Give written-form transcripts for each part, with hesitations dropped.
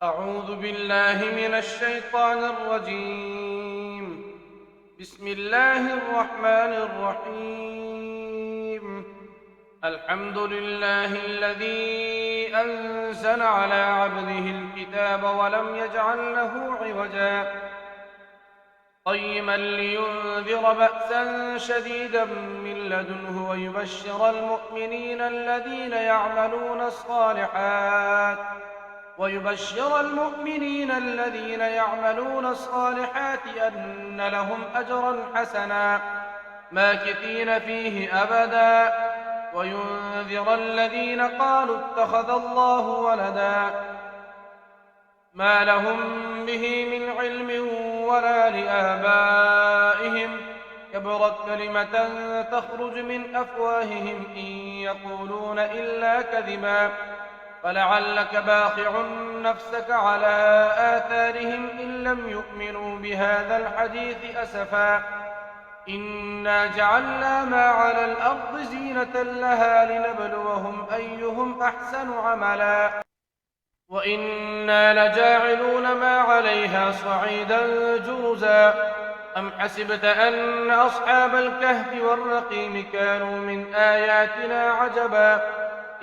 أعوذ بالله من الشيطان الرجيم. بسم الله الرحمن الرحيم. الحمد لله الذي أنزل على عبده الكتاب ولم يجعل له عوجا قيما لينذر بأسا شديدا من لدنه ويبشر المؤمنين الذين يعملون الصالحات أن لهم أجرا حسنا ماكثين فيه أبدا وينذر الذين قالوا اتخذ الله ولدا ما لهم به من علم ولا لآبائهم كبرت كلمة تخرج من أفواههم إن يقولون إلا كذبا فلعلك باخع نفسك على آثارهم إن لم يؤمنوا بهذا الحديث أسفا إنا جعلنا ما على الأرض زينة لها لنبلوهم أيهم أحسن عملا وإنا لجاعلون ما عليها صعيدا جرزا أم حسبت أن أصحاب الكهف والرقيم كانوا من آياتنا عجبا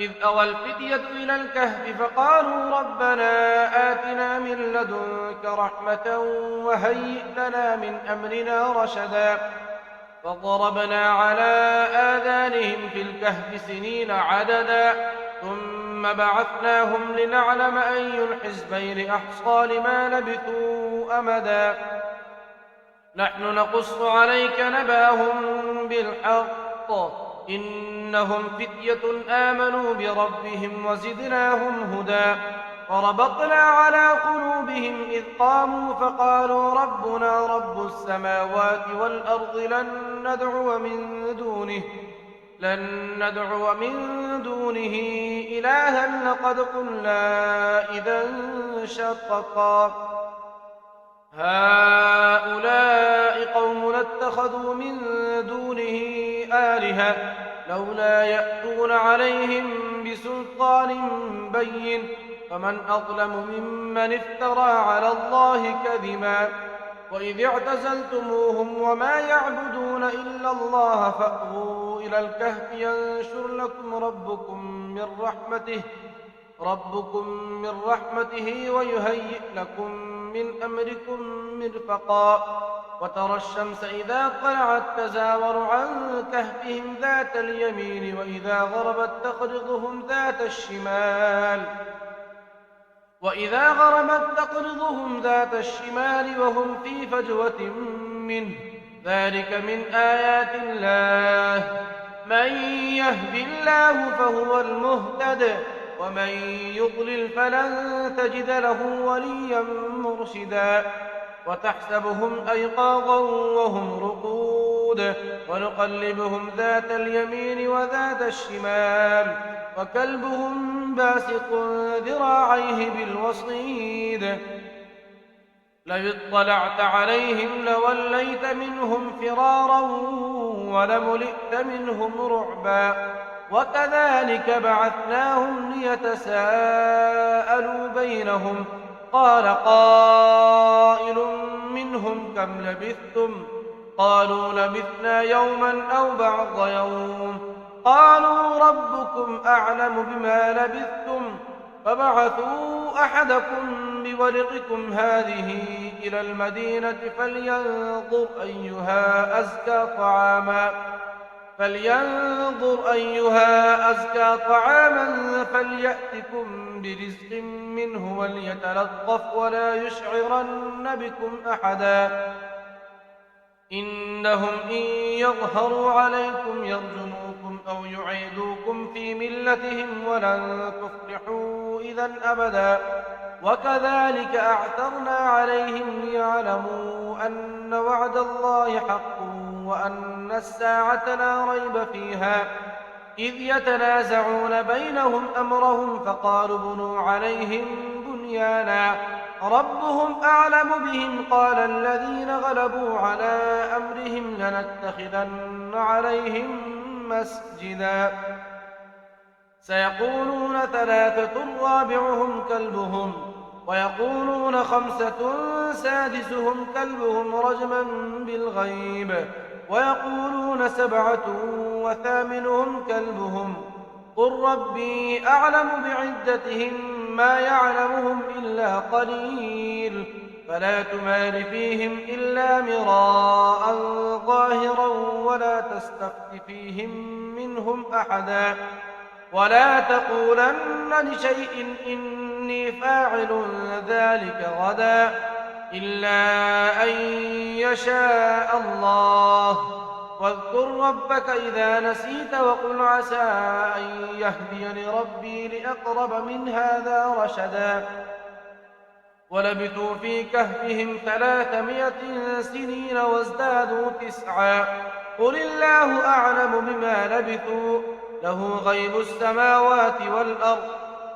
إذ أوى الفتية إلى الكهف فقالوا ربنا آتنا من لدنك رحمة وهيئ لنا من أمرنا رشدا فضربنا على آذانهم في الكهف سنين عددا ثم بعثناهم لنعلم أي الحزبين أحصى لما لبثوا أمدا نحن نقص عليك نبأهم بالحق إنهم فتية آمنوا بربهم وزدناهم هدى وربطنا على قلوبهم إذ قاموا فقالوا ربنا رب السماوات والأرض لن ندعو من دونه إلها لقد قلنا إذا شططا هؤلاء قوم اتخذوا من دونه آلهة لولا يأتون عليهم بسلطان بين فمن أظلم ممن افترى على الله كذبا وإذ اعتزلتموهم وما يعبدون إلا الله فأووا إلى الكهف ينشر لكم ربكم من رحمته ويهيئ لكم من أمركم مرفقا وترى الشمس إذا طلعت تزاور عن كهفهم ذات اليمين وإذا غربت تقرضهم ذات الشمال وهم في فجوة منه ذلك من آيات الله من يهد الله فهو المهتد ومن يضلل فلن تجد له وليا مرشدا وتحسبهم أيقاظا وهم رقود ونقلبهم ذات اليمين وذات الشمال وكلبهم باسط ذراعيه بالوصيد لو اطلعت عليهم لوليت منهم فرارا ولملئت منهم رعبا وكذلك بعثناهم ليتساءلوا بينهم قال قائل منهم كم لبثتم قالوا لبثنا يوما أو بعض يوم قالوا ربكم أعلم بما لبثتم فبعثوا أحدكم بورقكم هذه إلى المدينة فلينظر أيها أزكى طعاما فليأتكم برزق منه وليتلطف ولا يشعرن بكم أحدا إنهم إن يظهروا عليكم يرجموكم أو يعيدوكم في ملتهم ولن تفلحوا إذا أبدا وكذلك أعثرنا عليهم ليعلموا أن وعد الله حق وأن الساعة لا ريب فيها إذ يتنازعون بينهم أمرهم فقالوا بنوا عليهم بنيانا ربهم أعلم بهم قال الذين غلبوا على أمرهم لنتخذن عليهم مسجدا سيقولون ثلاثة رابعهم كلبهم ويقولون خمسة سادسهم كلبهم رجما بالغيب، ويقولون سبعة وثامنهم كلبهم، قل ربي أعلم بعدتهم ما يعلمهم إلا قليل، فلا تمار فيهم إلا مراء ظاهرا ولا تستفت فيهم منهم أحدا، ولا تقولن لشيء إني فاعل ذلك غدا إلا أن يشاء الله، واذكر ربك إذا نسيت وقل عسى أن يهديني ربي لأقرب من هذا رشدا. ولبثوا في كهفهم 300 سنين وازدادوا 9، قل الله أعلم بما لبثوا، له غيب السماوات والأرض،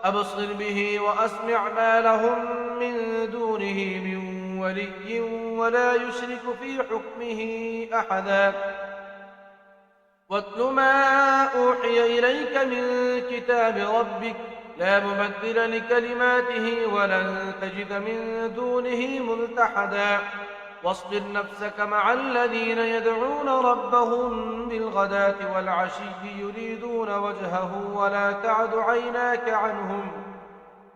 أبصر به وأسمع ما لهم من دونه من ولي ولا يشرك في حكمه أحدا. واتل ما أوحي إليك من كتاب ربك لا مبدل لكلماته ولن تجد من دونه ملتحدا. واصبر نفسك مع الذين يدعون ربهم بالغداة والعشي يريدون وجهه ولا تعد عيناك عنهم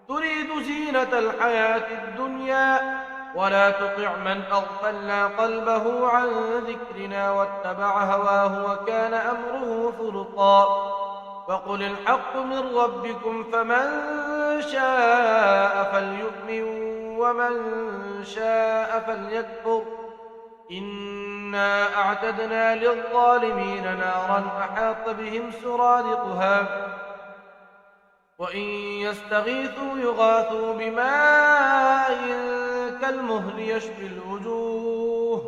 تريد زينة الحياة الدنيا، ولا تطع من أغفلنا قلبه عن ذكرنا واتبع هواه وكان أمره فرطا. وقل الحق من ربكم فمن شاء فليؤمن ومن شاء فليكفر، إنا أعتدنا للظالمين نارا أحاط بهم سرادقها، وإن يستغيثوا يغاثوا بماء كالمهل يشوي الوجوه،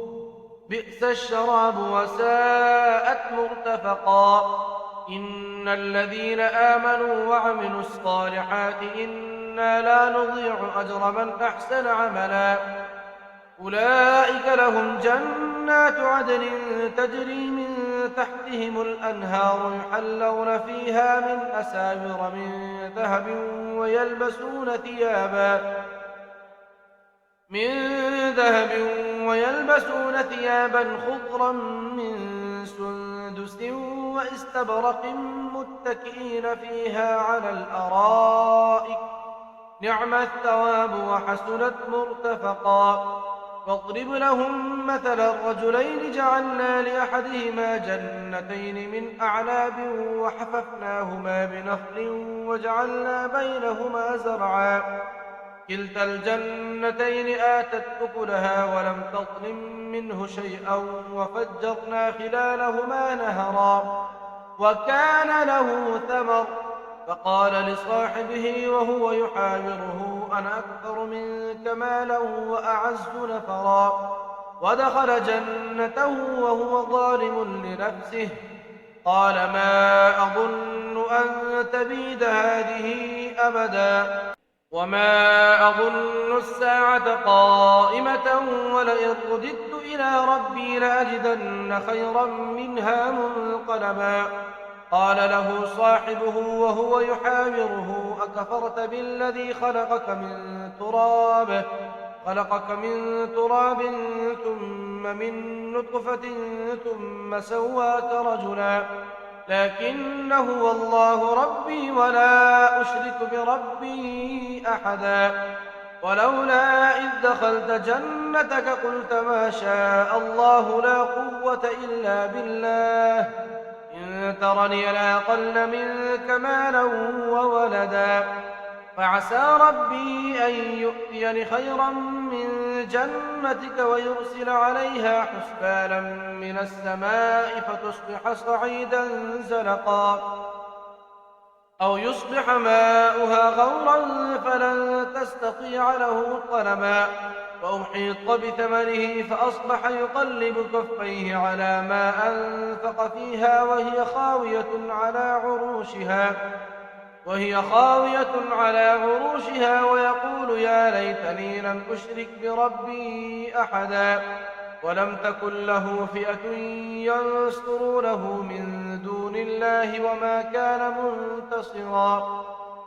بئس الشراب وساءت مرتفقا. إن الذين آمنوا وعملوا الصالحات إنا لا نضيع أجر من أحسن عملا، أولئك لهم جنات عدن تجري من تحتهم الأنهار يحلون فيها من أساور من ذهب ويلبسون ثيابا خضرا من سندس واستبرق متكئين فيها على الأرائك، نعم الثواب وحسنت مرتفقا. واضرب لهم مثل الرجلين جعلنا لأحدهما جنتين من أعناب وحففناهما بنخل وجعلنا بينهما زرعا، كلتا الجنتين آتت أكلها ولم تظلم منه شيئا وفجرنا خلالهما نهرا، وكان له ثمر، فقال لصاحبه وهو يحاوره أنا أكثر منك مالا وأعز نفرا، ودخل جنته وهو ظالم لنفسه، قال ما أظن أن تبيد هذه أبدا، وما أظن الساعة قائمة ولئن رددت إلى ربي لأجدن خيرا منها منقلبا. قال له صاحبه وهو يحاوره أكفرت بالذي خلقك من تراب ثم من نطفة ثم سواك رجلا، لكن هو الله ربي ولا أشرك بربي أحدا. ولولا إذ دخلت جنتك قلت ما شاء الله لا قوة إلا بالله إن ترني لا أقل منك مالا وولدا، فعسى ربي أن يؤتيني خيرا من جنتك ويرسل عليها حسبانا من السماء فتصبح صعيدا زلقا، أو يصبح ماؤها غورا فلن تستطيع له طلبا، فأحيط بثمنه فأصبح يقلب كفيه على ما أنفق فيها وهي خاوية على عروشها ويقول يا ليتني لم أشرك بربي أحدا، ولم تكن له فئة ينصرونه من دون الله وما كان منتصرا.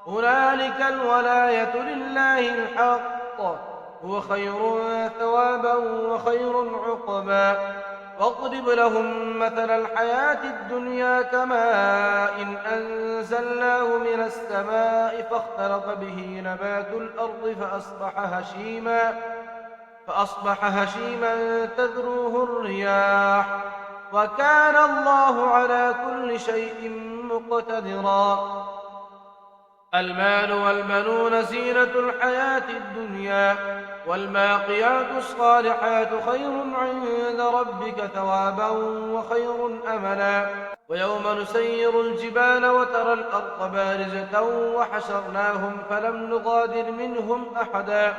هنالك الولاية لله الحق الحق هو خير ثوابا وخير عقبا. واضرب لهم مثل الحياة الدنيا كماء إن أنزلناه من السماء فاختلط به نبات الأرض فأصبح هشيما تذروه الرياح وكان الله على كل شيء مقتدرا. المال والبنون زينة الحياة الدنيا والباقيات الصالحات خير عند ربك ثوابا وخير أملا. ويوم نسير الجبال وترى الأرض بارزة وحشرناهم فلم نغادر منهم أحدا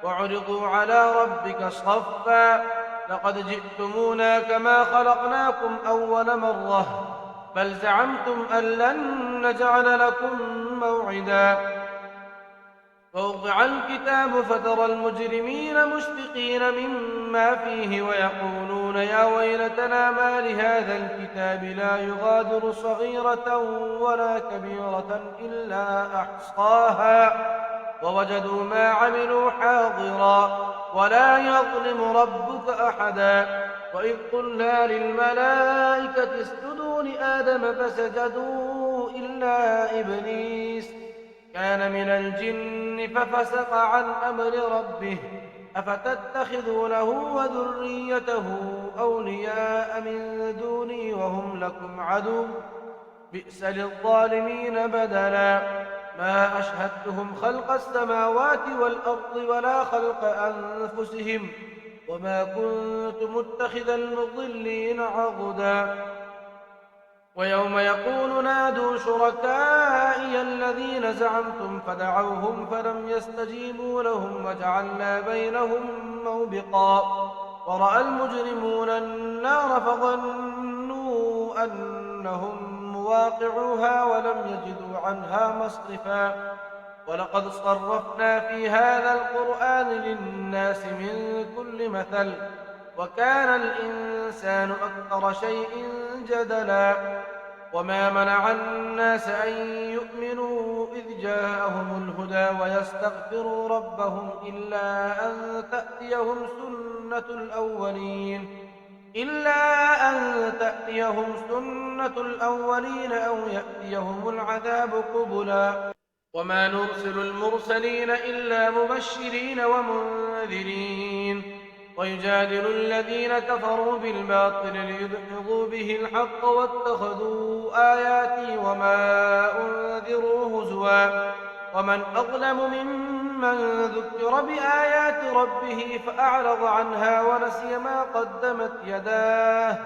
وعرضوا على ربك صفا لقد جئتمونا كما خلقناكم أول مرة بل زعمتم أن لن نجعل لكم موعدا. فوضع الكتاب فترى المجرمين مشفقين مما فيه ويقولون يا ويلتنا ما لهذا الكتاب لا يغادر صغيرة ولا كبيرة إلا أحصاها ووجدوا ما عملوا حاضرا ولا يظلم ربك أحدا. وإذ قلنا للملائكة اسجدوا لآدم فسجدوا إلا إبليس كان من الجن ففسق عن أمر ربه أفتتخذونه وذريته أولياء من دوني وهم لكم عدو بئس للظالمين بدلا. ما أشهدتهم خلق السماوات والأرض ولا خلق أنفسهم وما كنت متخذ المضلين عضدا. ويوم يقول نادوا شركائي الذين زعمتم فدعوهم فلم يستجيبوا لهم وجعلنا بينهم موبقا. ورأى المجرمون النار فظنوا أنهم مواقعوها ولم يجدوا عنها مصرفا. ولقد صرفنا في هذا القرآن للناس من كل مثل وكان الإنسان أكثر شيء جدلا. وما منع الناس أن يؤمنوا إذ جاءهم الهدى ويستغفروا ربهم إلا أن تأتيهم سنة الأولين أو يأتيهم العذاب قبلا. وما نرسل المرسلين إلا مبشرين ومنذرين ويجادل الذين كفروا بالباطل ليدحضوا به الحق واتخذوا آياتي وما أنذروا هزوا. ومن أظلم ممن ذكر بآيات ربه فأعرض عنها ونسي ما قدمت يداه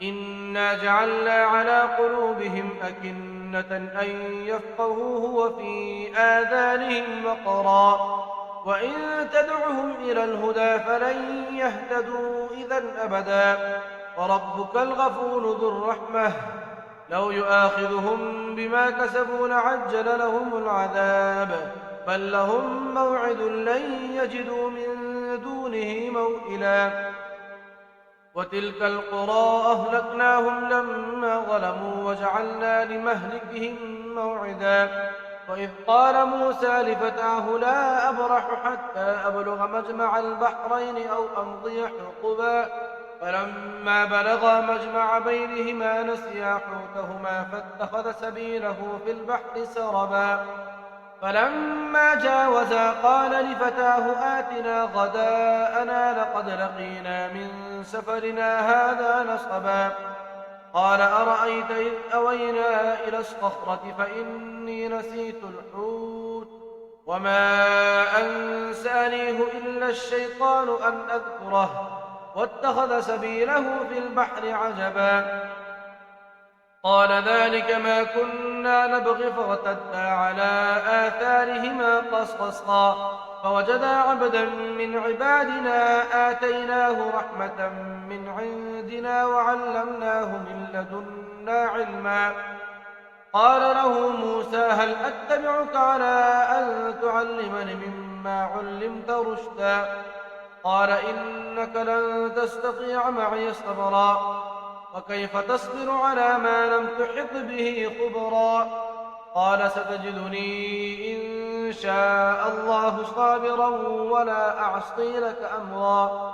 إنا جعلنا على قلوبهم أكنة أن يفقهوه وفي آذانهم وقرا وإن تدعهم إلى الهدى فلن يهتدوا إذا أبدا. وربك الغفور ذو الرحمة لو يؤاخذهم بما كسبوا لعجل لهم العذاب بل لهم موعد لن يجدوا من دونه موئلا. وتلك القرى أهلكناهم لما ظلموا وجعلنا لمهلكهم موعدا. وإذ قال موسى لفتاه لا أبرح حتى أبلغ مجمع البحرين أو أمضي حقبا فلما بلغا مجمع بينهما نسيا حوتهما فاتخذ سبيله في البحر سربا. فلما جاوزا قال لفتاه آتنا غداءنا لقد لقينا من سفرنا هذا نصبا. قال أرأيت إذ أوينا إلى الصخرة فإني نسيت الحوت وما أنسانيه إلا الشيطان أن أذكره واتخذ سبيله في البحر عجبا. قال ذلك ما كنا نبغي فارتدا على آثارهما قصصا فوجدا عبدا من عبادنا آتيناه رحمة من عندنا وعلمناه من لدنا علما. قال له موسى هل أتبعك على أن تعلمني مما علمت رشدا قال إنك لن تستطيع معي صبرا وكيف تصبر على ما لم تحط به خبرا. قال ستجدني إن إن شاء الله صابرا ولا أعصي لك أمرا.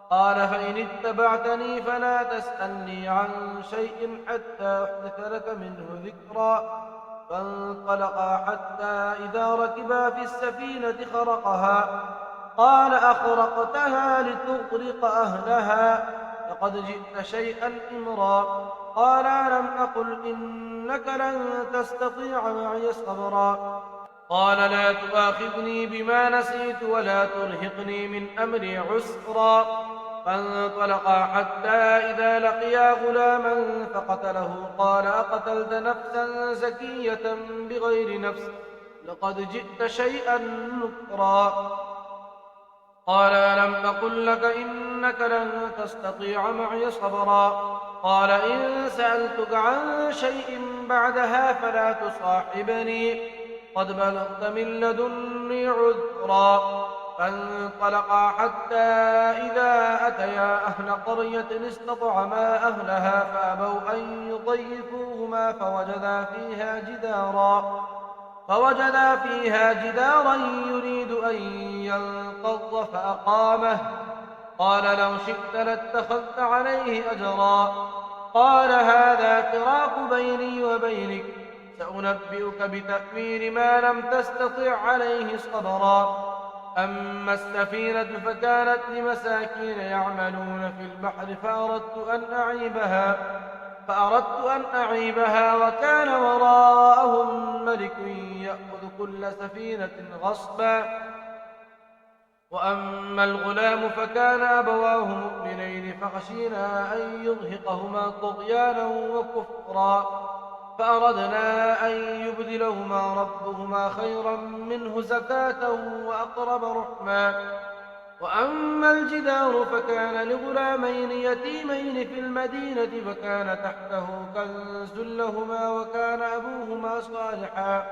قال فإن اتبعتني فلا تسألني عن شيء حتى أحدث لك منه ذكرا. فانطلقا حتى إذا ركبا في السفينة خرقها قال أخرقتها لتغرق أهلها لقد جئت شيئا إمرا. قال ألم أقل إنك لن تستطيع معي صبرا. قال لا تؤاخذني بما نسيت ولا ترهقني من أمري عسرا. فانطلقا حتى إذا لقيا غلاما فقتله قال أقتلت نفسا زكية بغير نفس لقد جئت شيئا نكرا. قال ألم أقل لك إنك لن تستطيع معي صبرا. قال إن سألتك عن شيء بعدها فلا تصاحبني قد بلغت من لدني عذرا. فانطلقا حتى إذا أتيا أهل قرية استطعما أهلها فأبوا أن يضيفوهما فوجدا فيها جدارا يريد أن ينقض فأقامه. قال لو شئت لاتخذت عليه أجرا. قال هذا فراق بيني وبينك سأنبئك بتأويل ما لم تستطع عليه صبرا. أما السفينة فكانت لمساكين يعملون في البحر فأردت أن أعيبها وكان وراءهم ملك يأخذ كل سفينة غصبا. وأما الغلام فكان أبواه مؤمنين فخشينا أن يرهقهما طغيانا وكفرا فأردنا أن يبدلهما ربهما خيرا منه زكاة وأقرب رحما. وأما الجدار فكان لغلامين يتيمين في المدينة فكان تحته كنز لهما وكان أبوهما صالحا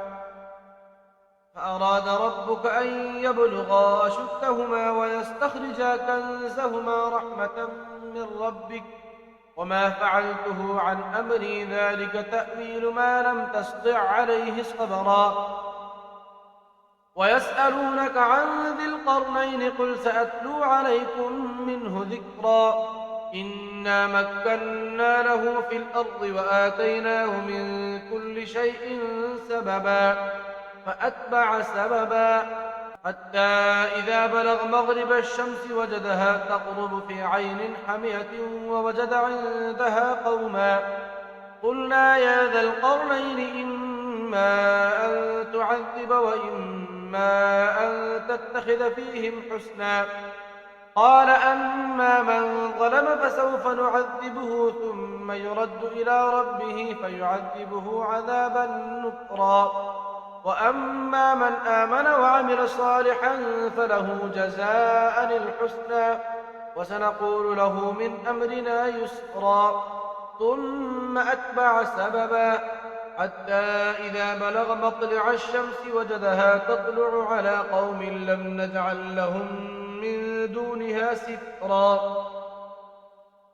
فأراد ربك أن يبلغا أشدهما ويستخرجا كنزهما رحمة من ربك وما فعلته عن أمري ذلك تأويل ما لم تستطع عليه صبرا. ويسألونك عن ذي القرنين قل سأتلو عليكم منه ذكرا. إنا مكنا له في الأرض وآتيناه من كل شيء سببا فأتبع سببا حتى إذا بلغ مغرب الشمس وجدها تغرب في عين حمية ووجد عندها قوما. قلنا يا ذا القرنين إما أن تعذب وإما أن تتخذ فيهم حسنا. قال أما من ظلم فسوف نعذبه ثم يرد إلى ربه فيعذبه عذابا نكرا. وأما من آمن وعمل صالحا فله جزاء الحسنى وسنقول له من أمرنا يسرا. ثم أتبع سببا حتى إذا بلغ مطلع الشمس وجدها تطلع على قوم لم نجعل لهم من دونها سترا.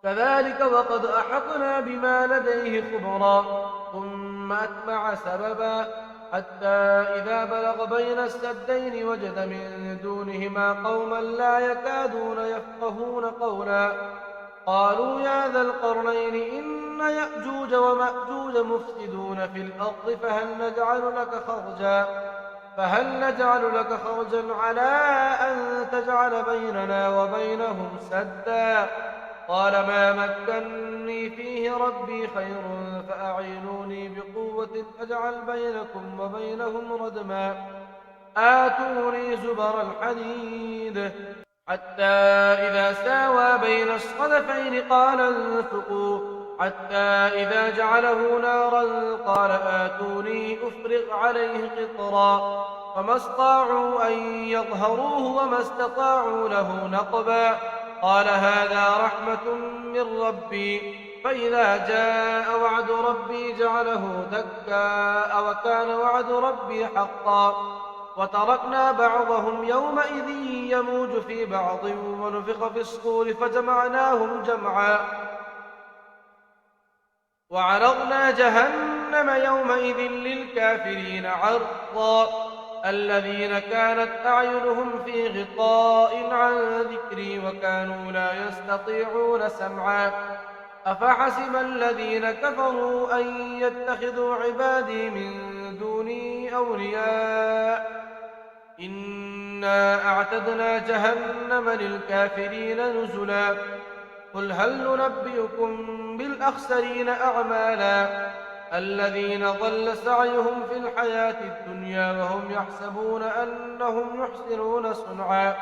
كذلك وقد أحطنا بما لديه خبرا. ثم أتبع سببا حتى إذا بلغ بين السدين وجد من دونهما قوما لا يكادون يفقهون قولا. قالوا يا ذا القرنين إن يأجوج ومأجوج مفسدون في الأرض فهل نجعل لك خرجا على أن تجعل بيننا وبينهم سدا. قال ما مكني فيه ربي خير فأعينوني بقوة أجعل بينكم وبينهم ردما. آتوني زبر الحديد حتى إذا ساوى بين الصدفين قال انفقوا حتى إذا جعله نارا قال آتوني أفرغ عليه قطرا. فما استطاعوا أن يظهروه وما استطاعوا له نقبا. قال هذا رحمة من ربي فإذا جاء وعد ربي جعله دكاء وكان وعد ربي حقا. وتركنا بعضهم يومئذ يموج في بعض ونفخ في الصور فجمعناهم جمعا وعرضنا جهنم يومئذ للكافرين عرضا. الذين كانت أعينهم في غطاء عن ذكري وكانوا لا يستطيعون سمعا أفحسب الذين كفروا أن يتخذوا عبادي من دوني أولياء إنا أعتدنا جهنم للكافرين نزلا قل هل ننبئكم بالأخسرين أعمالا الذين ضل سعيهم في الحياة الدنيا وهم يحسبون أنهم يحسنون صنعا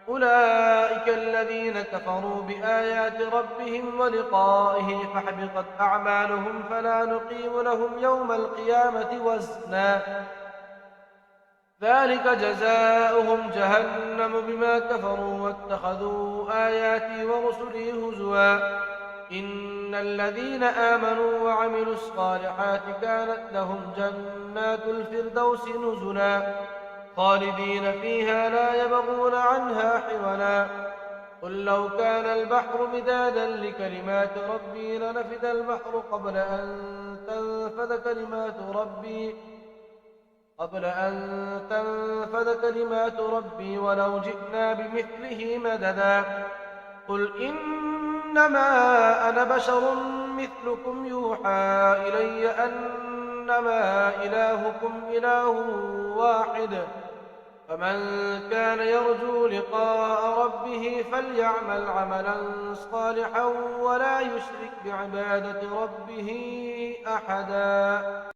أولئك الذين كفروا بآيات ربهم ولقائه فحبطت أعمالهم فلا نقيم لهم يوم القيامة وزنا ذلك جزاؤهم جهنم بما كفروا واتخذوا آياتي ورسلي هزوا إن الذين آمنوا وعملوا الصالحات كانت لهم جنات الفردوس نزلا خالدين فيها لا يبغون عنها حولا قل لو كان البحر مدادا لكلمات ربي لنفد البحر قبل أن تنفد كلمات ربي ولو جئنا بمثله مددا قل إنما أنا بشر مثلكم يوحى إلي أنما إلهكم إله واحد فمن كان يرجو لقاء ربه فليعمل عملا صالحا ولا يشرك بعبادة ربه أحدا.